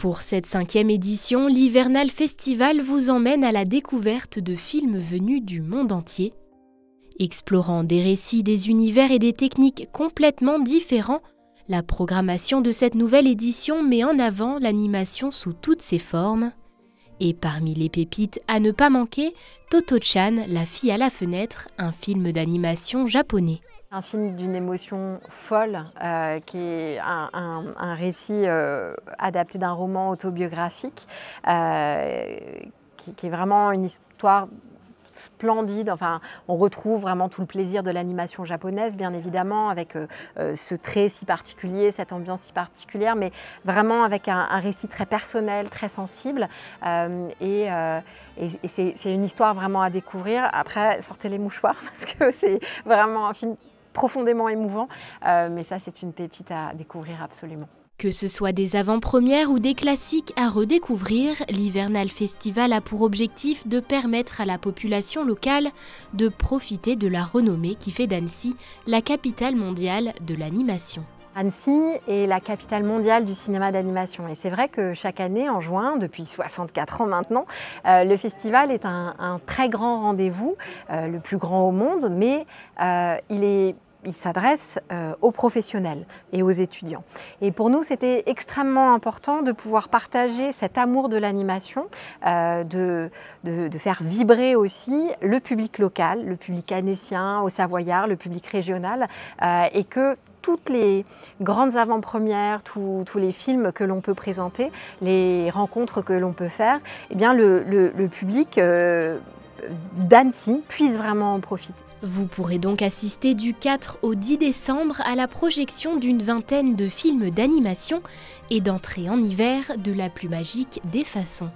Pour cette 5e édition, l'Hivernal Festival vous emmène à la découverte de films venus du monde entier. Explorant des récits, des univers et des techniques complètement différents, la programmation de cette nouvelle édition met en avant l'animation sous toutes ses formes. Et parmi les pépites à ne pas manquer, Toto-chan, la fille à la fenêtre, un film d'animation japonais. Un film d'une émotion folle, qui est un récit adapté d'un roman autobiographique, qui est vraiment une histoire splendide. Enfin, on retrouve vraiment tout le plaisir de l'animation japonaise, bien évidemment, avec ce trait si particulier, cette ambiance si particulière, mais vraiment avec un récit très personnel, très sensible. Et c'est une histoire vraiment à découvrir. Après, sortez les mouchoirs, parce que c'est vraiment un film profondément émouvant. Mais ça, c'est une pépite à découvrir absolument. Que ce soit des avant-premières ou des classiques à redécouvrir, l'Hivernal Festival a pour objectif de permettre à la population locale de profiter de la renommée qui fait d'Annecy la capitale mondiale de l'animation. Annecy est la capitale mondiale du cinéma d'animation et c'est vrai que chaque année en juin, depuis 64 ans maintenant, le festival est un très grand rendez-vous, le plus grand au monde, mais il s'adresse aux professionnels et aux étudiants. Et pour nous, c'était extrêmement important de pouvoir partager cet amour de l'animation, de faire vibrer aussi le public local, le public annécien, au Savoyard, le public régional, et que toutes les grandes avant-premières, tous les films que l'on peut présenter, les rencontres que l'on peut faire, eh bien le public d'Annecy puisse vraiment en profiter. Vous pourrez donc assister du 4 au 10 décembre à la projection d'une vingtaine de films d'animation et d'entrer en hiver de la plus magique des façons.